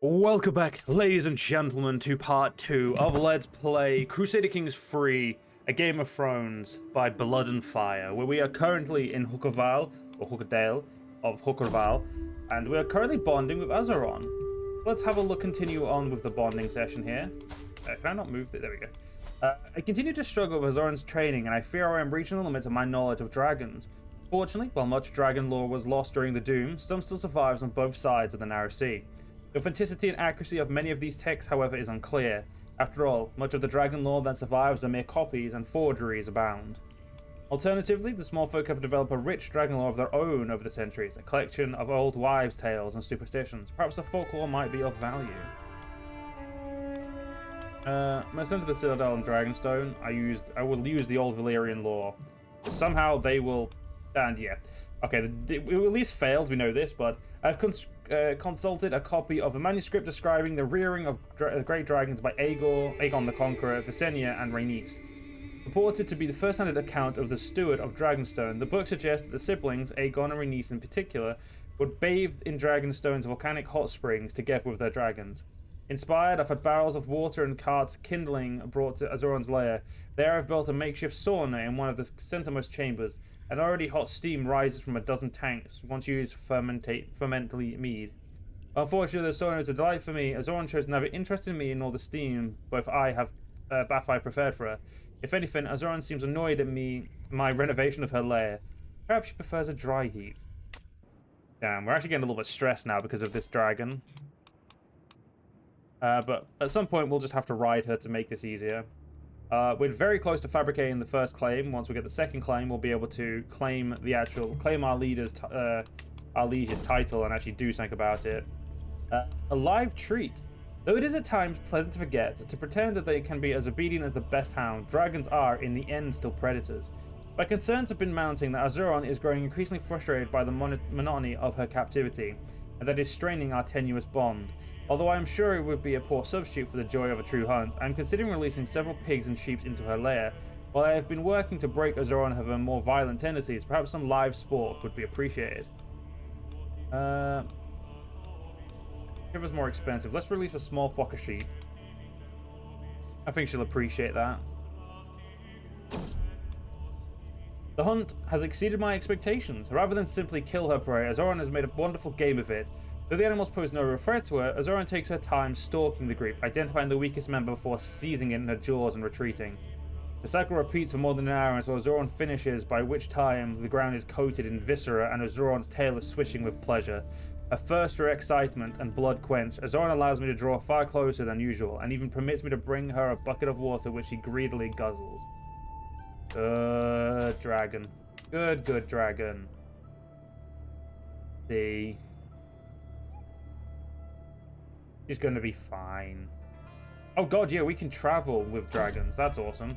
Welcome back, ladies and gentlemen, to part 2 of Let's Play Crusader Kings 3, A Game of Thrones by Blood and Fire, where we are currently in Hookerval, or Hookerdale of Hookerval, and we are currently bonding with Azeron. Let's have a look, continue on with the bonding session here. Can I not move it? There we go. I continue to struggle with Azeron's training, and I fear I am reaching the limits of my knowledge of dragons. Fortunately, while much dragon lore was lost during the Doom, some still survives on both sides of the Narrow Sea. The authenticity and accuracy of many of these texts, however, is unclear. After all, much of the Dragonlord that survives are mere copies, and forgeries abound. Alternatively, the small folk have developed a rich Dragonlord of their own over the centuries, a collection of old wives' tales and superstitions. Perhaps the folklore might be of value. I'm going to send to the Citadel and Dragonstone. I will use the old Valyrian lore. Somehow they will... And yeah. Okay, we at least failed, we know this, but I've consulted a copy of a manuscript describing the rearing of great dragons by Aegon the Conqueror, Visenya, and Rhaenys. Purported to be the first-handed account of the Steward of Dragonstone, the book suggests that the siblings, Aegon and Rhaenys in particular, would bathe in Dragonstone's volcanic hot springs together with their dragons. Inspired, I've had barrels of water and carts kindling brought to Azeron's lair. There I've built a makeshift sauna in one of the centermost chambers. An already hot steam rises from a dozen tanks, once used for fermently mead. Unfortunately, the sauna is a delight for me. Azeron shows never interest in me in all the steam both I have bath I prepared for her. If anything, Azeron seems annoyed at my renovation of her lair. Perhaps she prefers a dry heat. Damn, we're actually getting a little bit stressed now because of this dragon. But at some point, we'll just have to ride her to make this easier. We're very close to fabricating the first claim. Once we get the second claim, we'll be able to claim our liege's title and actually do something about it. A live treat. Though it is at times pleasant to forget, to pretend that they can be as obedient as the best hound, dragons are, in the end, still predators. My concerns have been mounting that Azeron is growing increasingly frustrated by the monotony of her captivity, and that is straining our tenuous bond. Although I am sure it would be a poor substitute for the joy of a true hunt, I am considering releasing several pigs and sheep into her lair. While I have been working to break Azeron of her more violent tendencies, perhaps some live sport would be appreciated. Give us more expensive. Let's release a small flock of sheep. I think she'll appreciate that. The hunt has exceeded my expectations. Rather than simply kill her prey, Azeron has made a wonderful game of it. Though the animals pose no real threat to her, Azeron takes her time stalking the group, identifying the weakest member before seizing it in her jaws and retreating. The cycle repeats for more than an hour until Azeron finishes, by which time the ground is coated in viscera and Azeron's tail is swishing with pleasure. A thirst for excitement and blood quenched, Azeron allows me to draw far closer than usual, and even permits me to bring her a bucket of water which she greedily guzzles. Good dragon. Good dragon. See. She's going to be fine. Oh god, yeah, we can travel with dragons. That's awesome.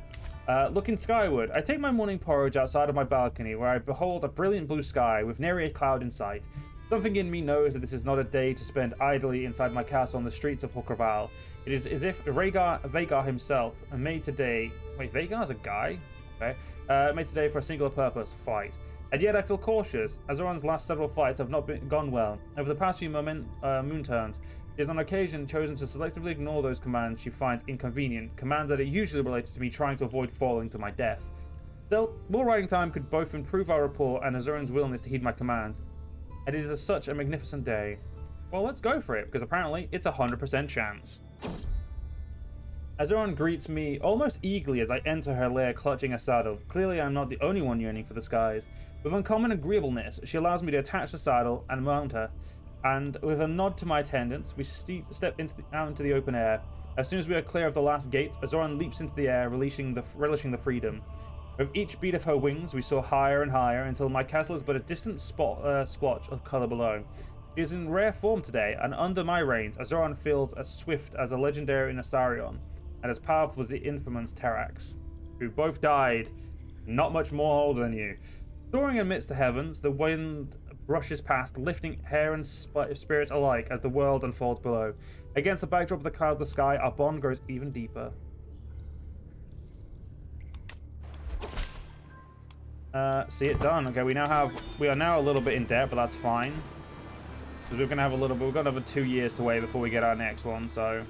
Looking skyward, I take my morning porridge outside of my balcony, where I behold a brilliant blue sky with nary a cloud in sight. Something in me knows that this is not a day to spend idly inside my castle on the streets of Hookerval. It is as if Vagar himself made today... Wait, Vagar's a guy? Okay. Made today for a singular purpose, fight. And yet I feel cautious. Azeron's last several fights have not gone well. Over the past few moon turns, she has on occasion chosen to selectively ignore those commands she finds inconvenient, commands that are usually related to me trying to avoid falling to my death. Still, more riding time could both improve our rapport and Azeron's willingness to heed my commands. And it is such a magnificent day. Well, let's go for it, because apparently it's a 100% chance. Azeron greets me almost eagerly as I enter her lair clutching a saddle. Clearly I'm not the only one yearning for the skies. With uncommon agreeableness, she allows me to attach the saddle and mount her. And with a nod to my attendants, we step out into the open air. As soon as we are clear of the last gate, Azeron leaps into the air, relishing the freedom. With each beat of her wings, we soar higher and higher until my castle is but a distant splotch of colour below. She is in rare form today, and under my reigns, Azeron feels as swift as a legendary Nasarion, and as powerful as the infamous Terax, who both died not much more older than you. Soaring amidst the heavens, the wind brushes past, lifting hair and spirits alike as the world unfolds below. Against the backdrop of the cloudless sky, our bond grows even deeper. See it done. Okay, we are now a little bit in debt, but that's fine. Because we're going to have a little bit, we've got another 2 years to wait before we get our next one, so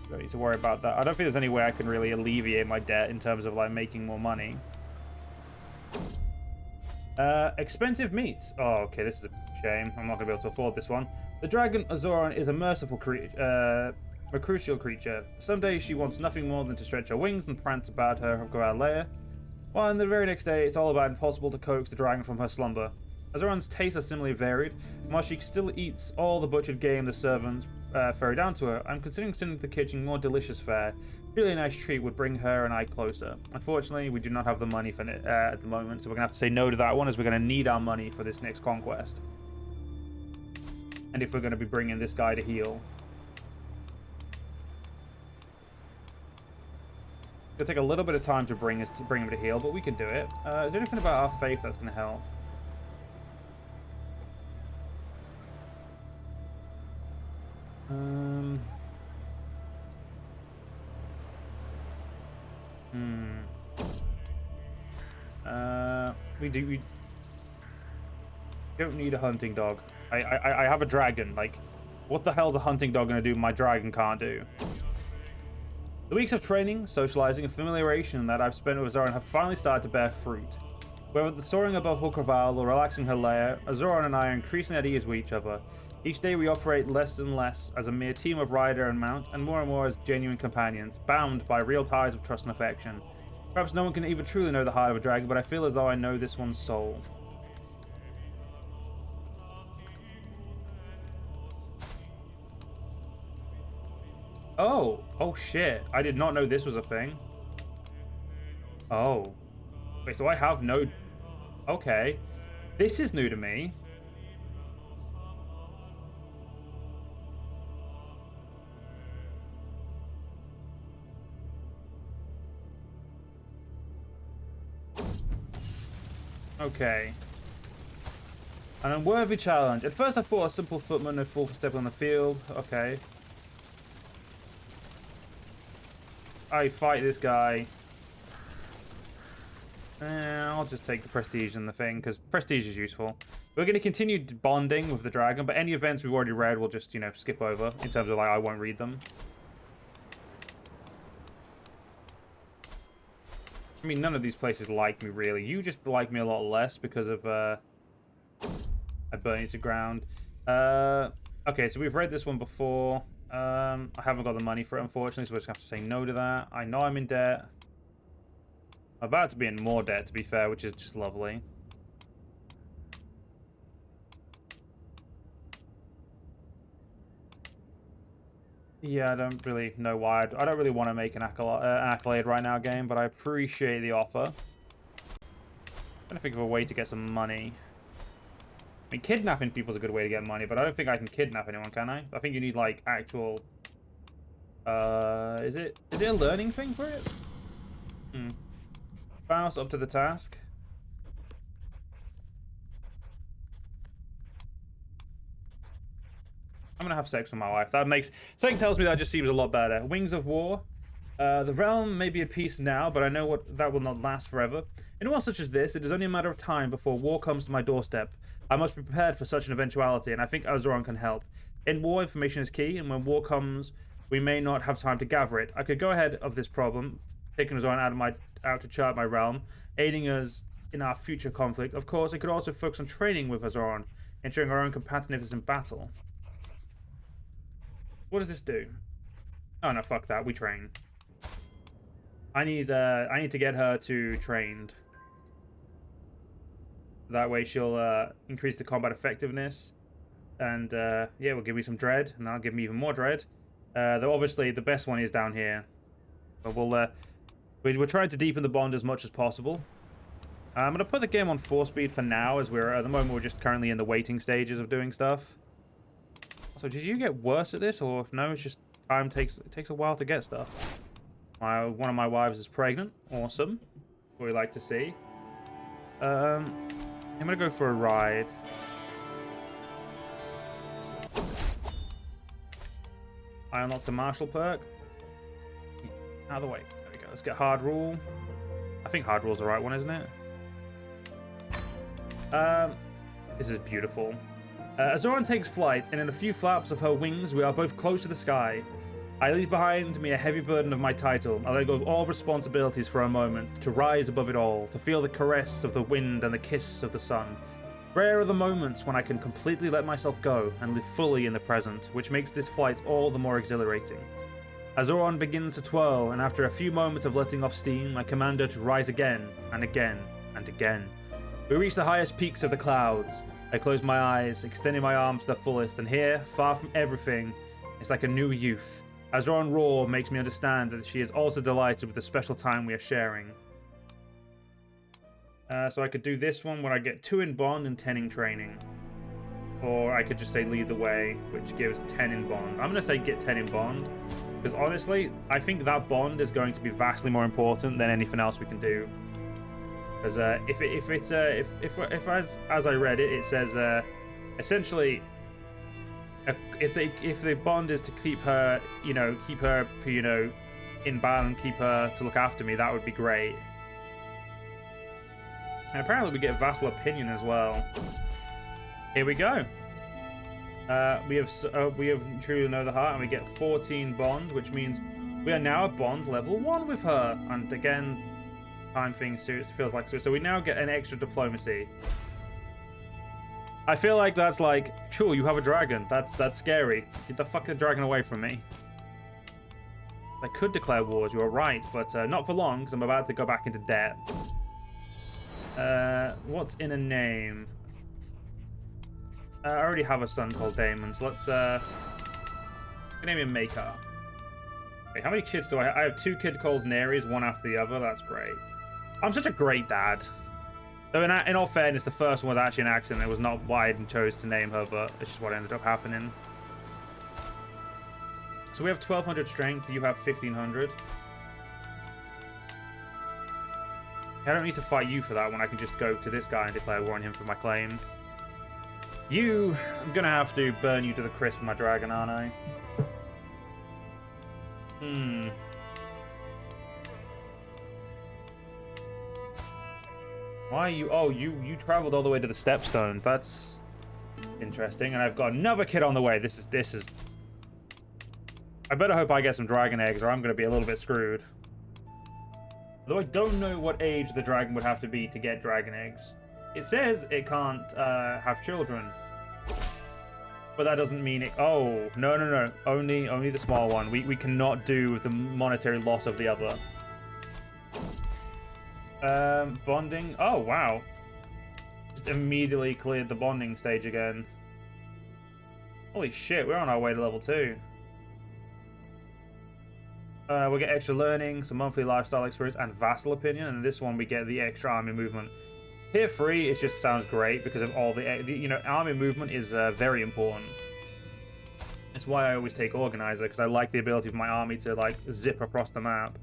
don't need to worry about that. I don't think there's any way I can really alleviate my debt in terms of like making more money. Expensive meats. Oh, okay, this is a shame. I'm not going to be able to afford this one. The dragon Azoran is a merciful creature, a crucial creature. Some days she wants nothing more than to stretch her wings and prance about her lair, while in the very next day it's all about impossible to coax the dragon from her slumber. Azoran's tastes are similarly varied, and while she still eats all the butchered game the servants ferry down to her, I'm considering sending to the kitchen more delicious fare. Really nice treat would bring her and I closer. Unfortunately, we do not have the money for it at the moment, so we're going to have to say no to that one, as we're going to need our money for this next conquest. And if we're going to be bringing this guy to heal. It'll take a little bit of time to bring him to heal, but we can do it. Is there anything about our faith that's going to help? We don't need a hunting dog. I have a dragon. Like, what the hell's a hunting dog gonna do my dragon can't do? The weeks of training, socializing, and familiarization that I've spent with Azoran have finally started to bear fruit. Whether the soaring above Hulkraval or relaxing her lair, Azoran and I are increasingly at ease with each other. Each day we operate less and less as a mere team of rider and mount, and more as genuine companions, bound by real ties of trust and affection. Perhaps no one can even truly know the heart of a dragon, but I feel as though I know this one's soul. Oh shit. I did not know this was a thing. Oh. Wait, so I have no... Okay. This is new to me. Okay. An unworthy challenge. At first I thought a simple footman would fall for step on the field. Okay. I fight this guy. I'll just take the prestige and the thing, because prestige is useful. We're going to continue bonding with the dragon, but any events we've already read, we'll just, you know, skip over. In terms of, like, I won't read them. I mean, none of these places like me, really. You just like me a lot less because of, I burn you to ground. Okay, so we've read this one before. I haven't got the money for it, unfortunately, so we're just going to have to say no to that. I know I'm in debt. I'm about to be in more debt, to be fair, which is just lovely. Yeah, I don't really know why. I don't really want to make an accolade right now, game, but I appreciate the offer. I'm trying to think of a way to get some money. I mean, kidnapping people is a good way to get money, but I don't think I can kidnap anyone, can I? I think you need, like, actual... Is it a learning thing for it? Spouse up to the task. I'm gonna have sex with my wife. That makes... Something tells me that just seems a lot better. Wings of War. The realm may be at peace now, but I know that will not last forever. In a war such as this, it is only a matter of time before war comes to my doorstep. I must be prepared for such an eventuality, and I think Azoran can help. In war, information is key, and when war comes, we may not have time to gather it. I could go ahead of this problem, taking Azoran out to chart my realm, aiding us in our future conflict. Of course, I could also focus on training with Azoran, ensuring our own competitiveness in battle. What does this do? Oh no, fuck that. We train. I need to get her to trained. That way she'll increase the combat effectiveness. And yeah, we'll give me some dread, and that'll give me even more dread. Though obviously the best one is down here. But we're trying to deepen the bond as much as possible. I'm going to put the game on 4-speed for now, as at the moment we're just currently in the waiting stages of doing stuff. So did you get worse at this, or no? It's just it takes a while to get stuff. One of my wives is pregnant. Awesome. What we like to see. I'm gonna go for a ride. I unlocked the martial perk. Out of the way. There we go. Let's get hard rule. I think hard rule's the right one, isn't it? This is beautiful. Azoran takes flight, and in a few flaps of her wings, we are both close to the sky. I leave behind me a heavy burden of my title. I let go of all responsibilities for a moment, to rise above it all, to feel the caress of the wind and the kiss of the sun. Rare are the moments when I can completely let myself go and live fully in the present, which makes this flight all the more exhilarating. Azoran begins to twirl, and after a few moments of letting off steam, I command her to rise again, and again, and again. We reach the highest peaks of the clouds. I close my eyes, extending my arms to the fullest, and here, far from everything, it's like a new youth. Azoran roar makes me understand that she is also delighted with the special time we are sharing. So I could do this one where I get 2 in bond and 10 in training. Or I could just say lead the way, which gives 10 in bond. I'm going to say get 10 in bond. Because honestly, I think that bond is going to be vastly more important than anything else we can do. Because if as I read it, it says essentially if the bond is to keep her in battle and keep her to look after me, that would be great. And apparently we get vassal opinion as well. Here we go. We have truly know the heart, and we get 14 bond, which means we are now at bond level 1 with her. And again, time thing seriously feels like so. So we now get an extra diplomacy. I feel like that's like, sure, you have a dragon. That's scary. Get the fucking dragon away from me. I could declare wars. You are right, but not for long, because I'm about to go back into debt. What's in a name? I already have a son called Daemon, so let's name him Maker. Wait, how many kids do I have? I have 2 kid called Naries, one after the other. That's great. I'm such a great dad. Though in all fairness, the first one was actually an accident. It was not why I chose to name her, but it's just what ended up happening. So we have 1200 strength. You have 1500. I don't need to fight you for that one. I can just go to this guy and declare war on him for my claim. I'm gonna have to burn you to the crisp with my dragon, aren't I? Why are you... Oh, you traveled all the way to the Stepstones. That's interesting. And I've got another kid on the way. This is... I better hope I get some dragon eggs, or I'm gonna be a little bit screwed. Although I don't know what age the dragon would have to be to get dragon eggs. It says it can't have children. But that doesn't mean it... Oh, no. Only the small one. We cannot do with the monetary loss of the other. Bonding. Oh, wow. Just immediately cleared the bonding stage again. Holy shit, we're on our way to level 2. We'll get extra learning, some monthly lifestyle experience, and vassal opinion. And this one we get the extra army movement. Tier 3, it just sounds great because of all the army movement is very important. That's why I always take Organizer, because I like the ability of my army to like zip across the map.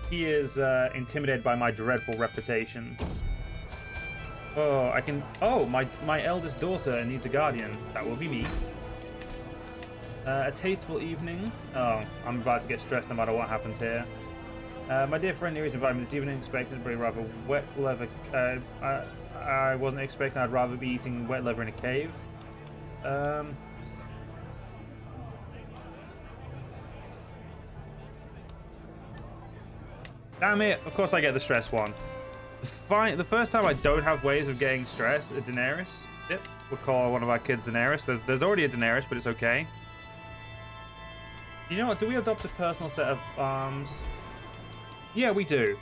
He is intimidated by my dreadful reputation. Oh, I can... Oh, my eldest daughter needs a guardian. That will be me. A tasteful evening. Oh, I'm about to get stressed no matter what happens here. My dear friend here is invited me this evening. Expected to be rather wet leather. I wasn't expecting. I'd rather be eating wet leather in a cave. Damn it! Of course I get the stress one. The first time I don't have ways of getting stress, a Daenerys. Yep, we'll call one of our kids Daenerys. There's already a Daenerys, but it's okay. You know what? Do we adopt a personal set of arms? Yeah, we do.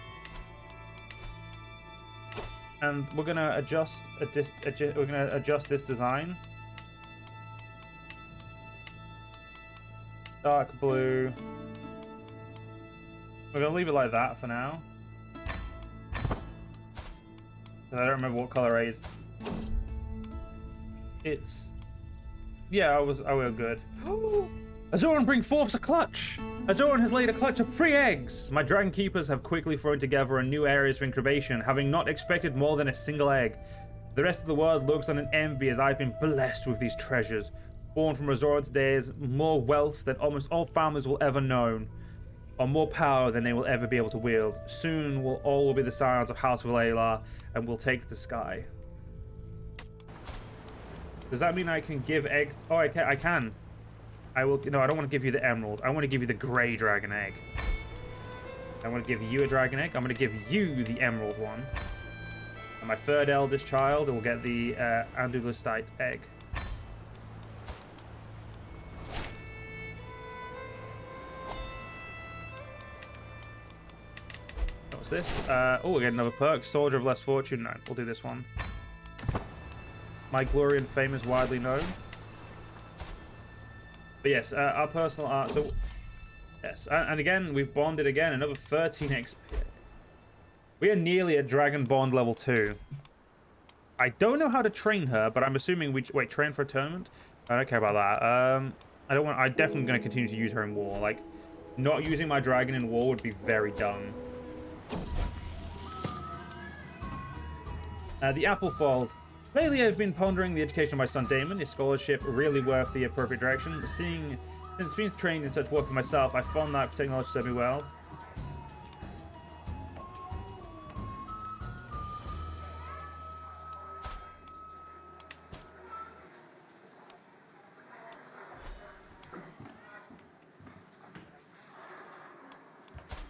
And we're gonna adjust this design. Dark blue. We're gonna leave it like that for now. I don't remember what color A is. It's... Yeah, I will good. Azoran bring forth a clutch! Azoran has laid a clutch of 3 eggs! My dragon keepers have quickly thrown together a new areas for incubation, having not expected more than a single egg. The rest of the world looks on in envy as I've been blessed with these treasures. Born from Azoran's days, more wealth than almost all families will ever know, or more power than they will ever be able to wield. Soon all will be the scions of House Vaeliar, and will take the sky. Does that mean I can give egg? Oh, I can. I can. I will. No, I don't want to give you the emerald. I want to give you the grey dragon egg. I want to give you a dragon egg. I'm going to give you the emerald one. And my third eldest child will get the andulistite egg. What's this? Oh, we get another perk. Soldier of Less Fortune. No, we'll do this one. My glory and fame is widely known. But yes, our personal art. So, yes. And again, we've bonded again. Another 13 XP. We are nearly at Dragon Bond level 2. I don't know how to train her, but I'm assuming we... Wait, train for a tournament? I don't care about that. I don't want... I'm definitely going to continue to use her in war. Like, not using my dragon in war would be very dumb. The apple falls. Lately, I've been pondering the education of my son Daemon. His scholarship really worth the appropriate direction. Since being trained in such work for myself, I found that technology served me well.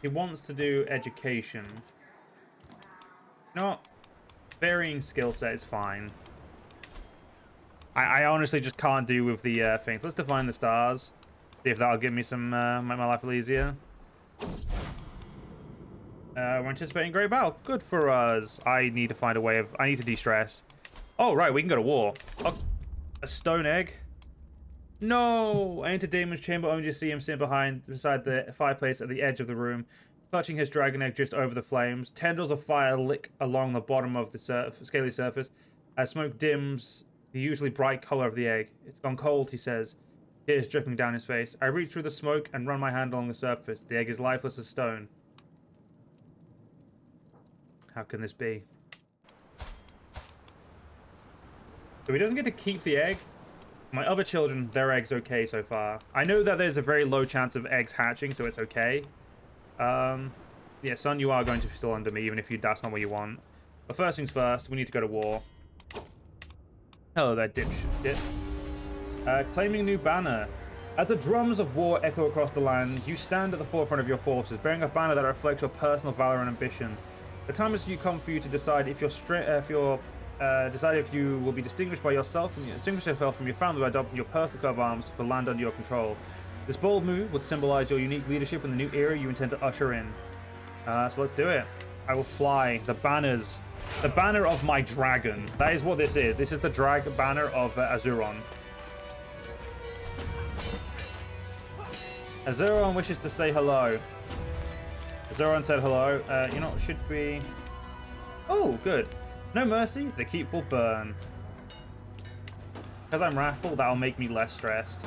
He wants to do education. No, varying skill set is fine. I honestly just can't do with the things. Let's define the stars. See if that'll give me some, make my life a little easier. We're anticipating great battle. Good for us. I need to find a way of... I need to de-stress. Oh, right, we can go to war. Oh, a stone egg. No! I enter Daemon's chamber only to see him sitting beside the fireplace at the edge of the room, clutching his dragon egg just over the flames. Tendrils of fire lick along the bottom of the scaly surface. As smoke dims the usually bright color of the egg. It's gone cold, he says, tears dripping down his face. I reach through the smoke and run my hand along the surface. The egg is lifeless as stone. How can this be? So he doesn't get to keep the egg. My other children, their egg's okay so far. I know that there's a very low chance of eggs hatching, so it's okay. Yeah, son, you are going to be still under me, even if that's not what you want. But first things first, we need to go to war. Hello there, dipshit. Claiming new banner. As the drums of war echo across the land, you stand at the forefront of your forces, bearing a banner that reflects your personal valor and ambition. The time has come for you to decide if you will be distinguished by yourself and distinguish yourself from your family by adopting your personal coat of arms for land under your control. This bold move would symbolize your unique leadership in the new era you intend to usher in. So let's do it. I will fly the banners. The banner of my dragon. That is what this is. This is the banner of Azuron. Azuron wishes to say hello. Azuron said hello. You know, should we... Oh, good. No mercy, the keep will burn. Because I'm wrathful, that'll make me less stressed.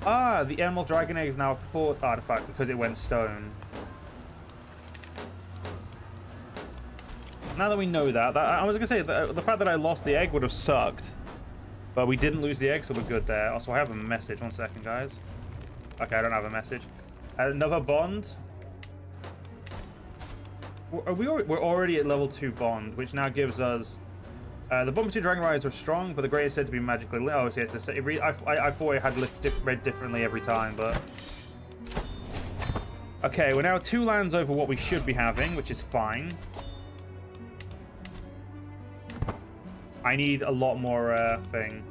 Ah, the Emerald Dragon Egg is now a port artifact because it went stone. Now that we know that I was going to say, the fact that I lost the egg would have sucked. But we didn't lose the egg, so we're good there. Also, I have a message. 1 second, guys. Okay, I don't have a message. Another bond. We're already at level 2 bond, which now gives us... the bond between Dragon Riders are strong, but the grey is said to be magically lit. Oh, yes, I thought it had read differently every time, but... Okay, we're now 2 lands over what we should be having, which is fine. I need a lot more thing.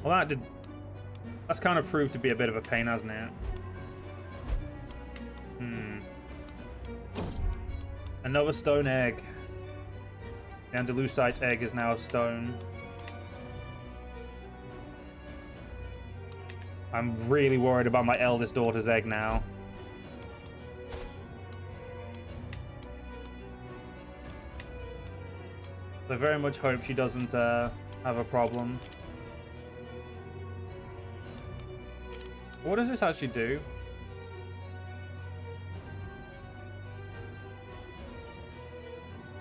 Well, that's kind of proved to be a bit of a pain, hasn't it? Another stone egg. The Andalusite egg is now stone. I'm really worried about my eldest daughter's egg now. I very much hope she doesn't have a problem. What does this actually do?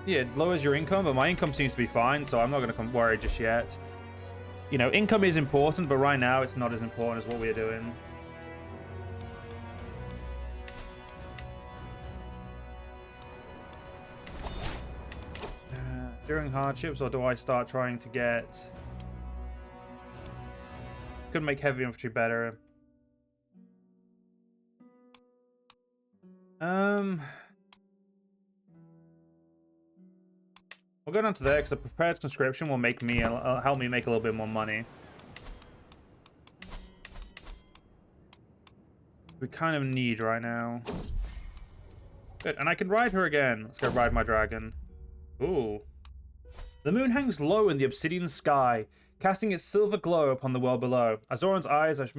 Yeah, it lowers your income, but my income seems to be fine, so I'm not going to worry just yet. You know, income is important, but right now it's not as important as what we're doing. during hardships, or do I start trying to get... Could make heavy infantry better. We'll go down to there because a prepared conscription will make me help me make a little bit more money. We kind of need right now. Good, and I can ride her again. Let's go ride my dragon. Ooh. The moon hangs low in the obsidian sky, casting its silver glow upon the world below. Azoran's eyes are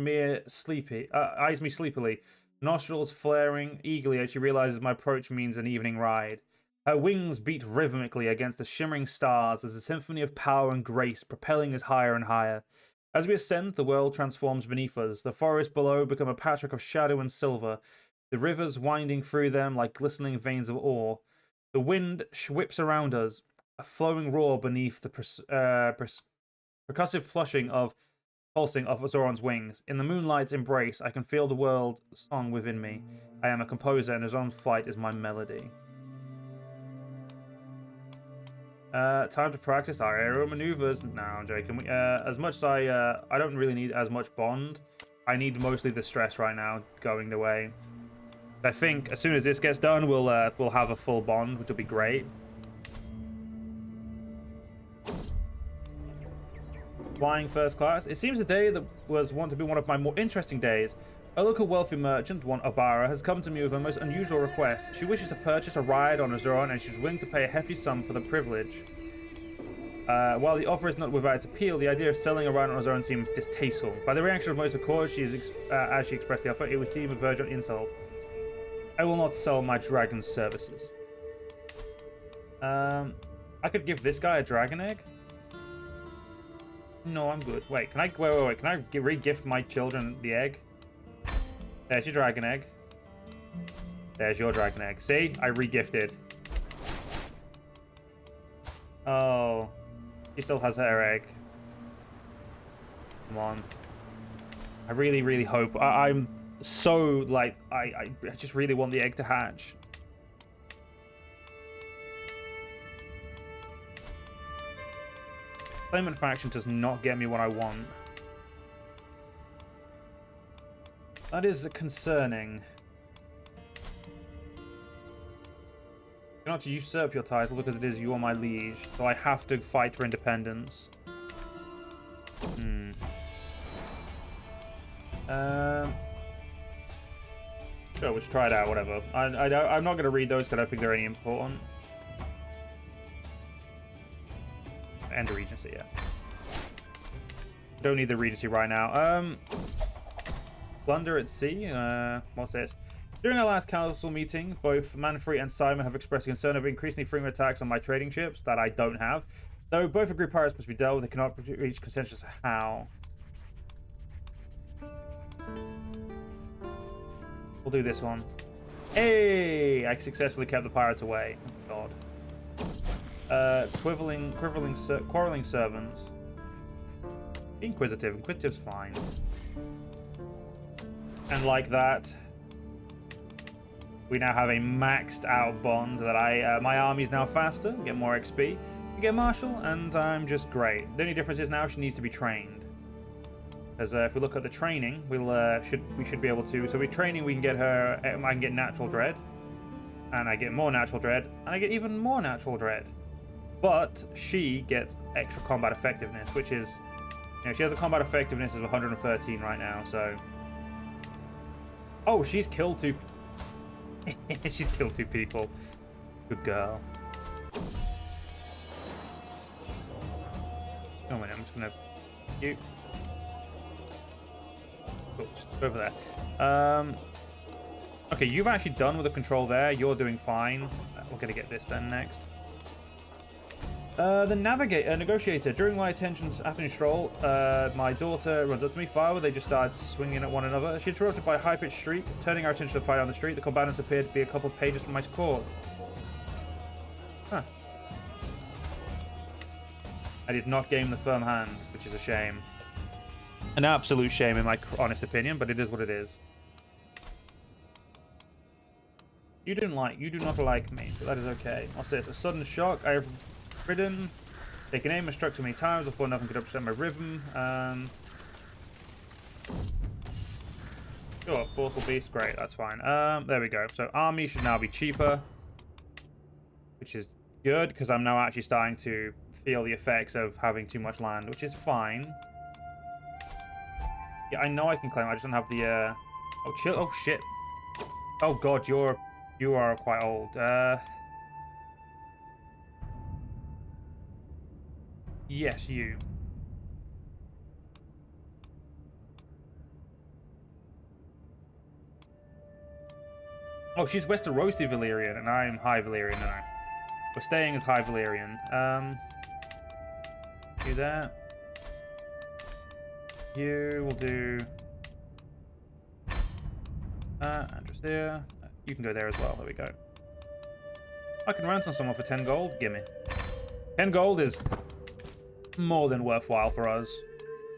eyes me sleepily, nostrils flaring eagerly as she realizes my approach means an evening ride. Her wings beat rhythmically against the shimmering stars as a symphony of power and grace propelling us higher and higher. As we ascend, the world transforms beneath us. The forests below become a patchwork of shadow and silver, the rivers winding through them like glistening veins of ore. The wind whips around us, a flowing roar beneath the percussive pulsing of Azoran's wings. In the moonlight's embrace, I can feel the world song within me. I am a composer, and Azoran's flight is my melody. Time to practice our aerial maneuvers. No, I'm joking. As much as I don't really need as much bond. I need mostly the stress right now going away. I think as soon as this gets done, we'll have a full bond, which will be great. Flying first class. It seems a day that was wont to be one of my more interesting days. A local wealthy merchant, one Obara, has come to me with a most unusual request. She wishes to purchase a ride on Azoran, and she's willing to pay a hefty sum for the privilege. While the offer is not without its appeal, the idea of selling a ride on Azoran seems distasteful. By the reaction of most of court, as she expressed the offer, it would seem a verge on insult. I will not sell my dragon services. I could give this guy a dragon egg. No, I'm good. Wait, can I? Wait. Can I re-gift my children the egg? There's your dragon egg. There's your dragon egg. See? I re-gifted. Oh. She still has her egg. Come on. I really, really hope. I'm so, like, I just really want the egg to hatch. Claimant faction does not get me what I want. That is concerning. You cannot usurp your title because it is you are my liege, so I have to fight for independence. Sure, we'll just try it out, whatever. I'm not going to read those because I don't think they're any important. And the Regency, yeah. Don't need the Regency right now. Plunder at sea. What's this? During our last council meeting, both Manfrey and Simon have expressed concern over increasingly frequent attacks on my trading ships that I don't have. Though both agree pirates must be dealt with, they cannot reach consensus how. We'll do this one. Hey! I successfully kept the pirates away. Oh, God. Quarreling servants. Inquisitive. Inquisitive's fine. And like that, we now have a maxed out bond that my army's now faster, get more XP, we get Marshal, and I'm just great. The only difference is now she needs to be trained. Because if we look at the training, we should be able to. So with training, we can get her. I can get Natural Dread, and I get more Natural Dread, and I get even more Natural Dread. But she gets extra combat effectiveness, which is, she has a combat effectiveness of 113 right now. So, oh, she's killed two. She's killed two people. Good girl. Oh wait, I'm just gonna. You. Cool, just over there. Okay, you've actually done with the control there. You're doing fine. We're gonna get this then next. The negotiator. During my afternoon stroll, my daughter runs up to me. Fire, they just started swinging at one another. She interrupted by a high-pitched shriek, turning our attention to the fight on the street. The combatants appeared to be a couple of pages from my court. Huh. I did not game the firm hand, which is a shame. An absolute shame, in my honest opinion, but it is what it is. You do not like me, but that is okay. I'll say it's a sudden shock. I have Ridden. Taken aim and struck too many times before nothing could upset my rhythm. Sure, Forceful Beast, great, that's fine. There we go. So army should now be cheaper, which is good because I'm now actually starting to feel the effects of having too much land, which is fine. Yeah, I know I can claim. I just don't have the. Oh, chill. Oh shit. Oh god, you are quite old. Yes, you. Oh, she's Westerosi Valyrian, and I'm High Valyrian now. We're staying as High Valyrian. Do that. You will do. Andrew's there. You can go there as well. There we go. I can ransom someone for 10 gold. Gimme. 10 gold is more than worthwhile for us.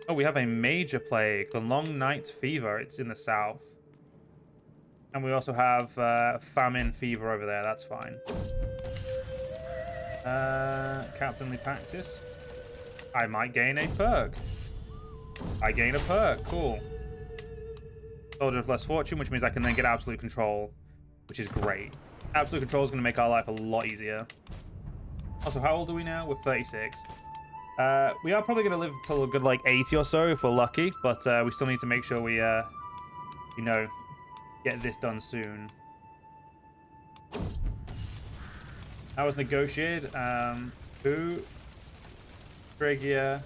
Oh, we have a major plague. The Long Night Fever. It's in the south. And we also have famine fever over there. That's fine. Captainly practice. I might gain a perk. I gain a perk. Cool. Soldier of less fortune, which means I can then get absolute control, which is great. Absolute control is going to make our life a lot easier. Also, how old are we now? We're 36. We are probably going to live till a good like 80 or so if we're lucky, but we still need to make sure we, you know, get this done soon. That was negotiated. Who? Phrygia.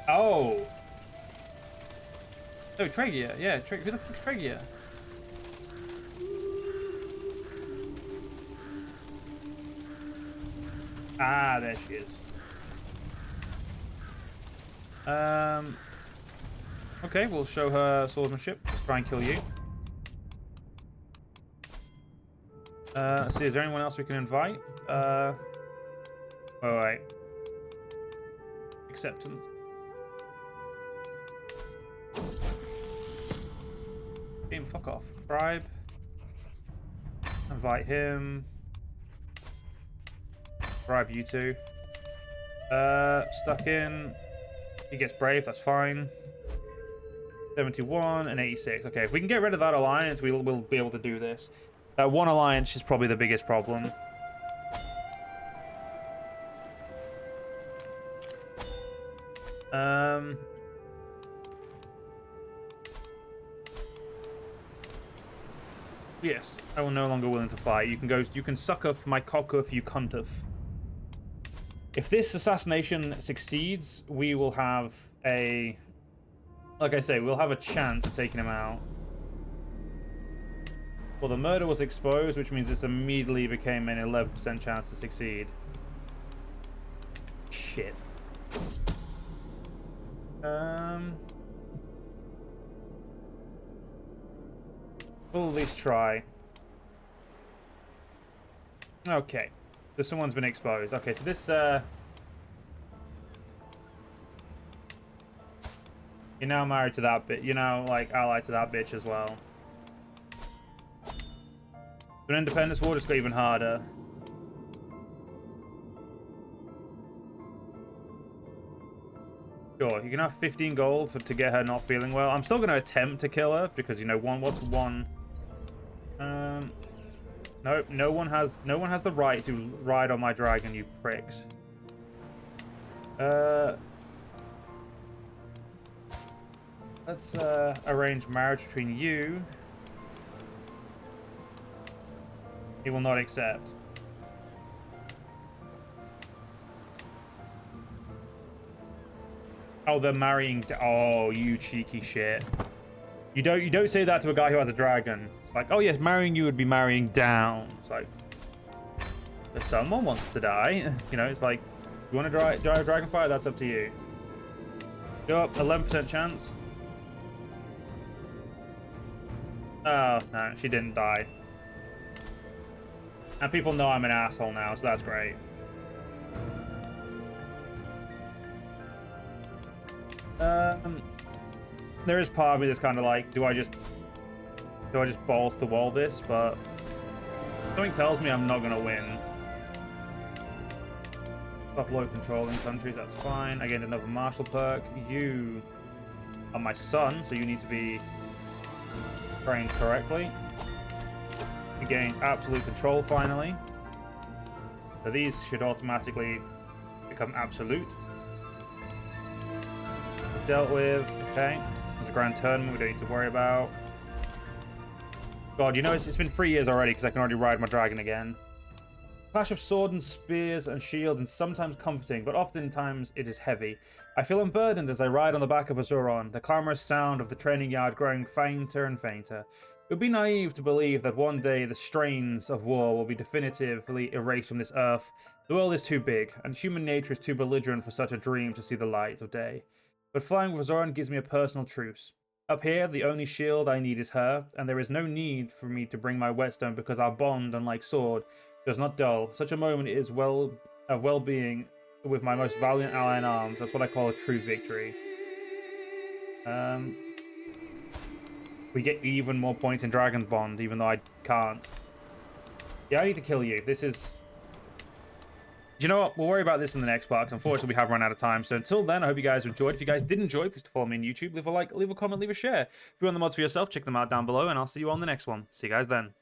Oh. No, Phrygia. Yeah, who the fuck's Phrygia? Ah, there she is. Okay, we'll show her swordsmanship. Let's try and kill you. Let's see, is there anyone else we can invite? Oh, wait. Acceptance. Game, fuck off. Bribe. Invite him. Bribe you two. Stuck in. He gets brave, that's fine. 71 and 86. Okay, if we can get rid of that alliance, we'll be able to do this. One alliance is probably the biggest problem. Yes, I will no longer willing to fight. You can go. You can suck off my cockoof, you cuntoof. If this assassination succeeds, we will have a. Like I say, we'll have a chance of taking him out. Well, the murder was exposed, which means this immediately became an 11% chance to succeed. Shit. We'll at least try. Okay. So someone's been exposed. Okay, so this, you're now married to that bit. You're now, like, allied to that bitch as well. An independence war just got even harder. Sure, you can have 15 gold to get her not feeling well. I'm still going to attempt to kill her because, you know, what's one? Nope, no one has the right to ride on my dragon, you pricks. Let's arrange marriage between you. He will not accept. Oh, they're marrying. Oh, you cheeky shit. You don't say that to a guy who has a dragon. It's like, oh yes, marrying you would be marrying down. It's like, if someone wants to die, you know, it's like, you want to drive a dragon fight? That's up to you. Go up, 11% chance. Oh no, she didn't die. And people know I'm an asshole now, so that's great. There is part of me that's kind of like, do I just So I just balls to wall this, but something tells me I'm not going to win. Buff low control in countries, that's fine. I gained another martial perk. You are my son, so you need to be trained correctly. You gained absolute control finally. So these should automatically become absolute. Dealt with, okay. There's a grand tournament we don't need to worry about. God, you know, it's been 3 years already because I can already ride my dragon again. Clash of sword and spears and shields is sometimes comforting, but oftentimes it is heavy. I feel unburdened as I ride on the back of Azuron, the clamorous sound of the training yard growing fainter and fainter. It would be naive to believe that one day the strains of war will be definitively erased from this earth. The world is too big, and human nature is too belligerent for such a dream to see the light of day. But flying with Azuron gives me a personal truce. Up here, the only shield I need is her, and there is no need for me to bring my whetstone because our bond, unlike sword, does not dull. Such a moment is of well-being with my most valiant ally in arms. That's what I call a true victory. We get even more points in Dragon's Bond, even though I can't. Yeah, I need to kill you. This is... Do you know what? We'll worry about this in the next part, because unfortunately we have run out of time. So until then, I hope you guys enjoyed. If you guys did enjoy, please follow me on YouTube. Leave a like, leave a comment, leave a share. If you want the mods for yourself, check them out down below, and I'll see you on the next one. See you guys then.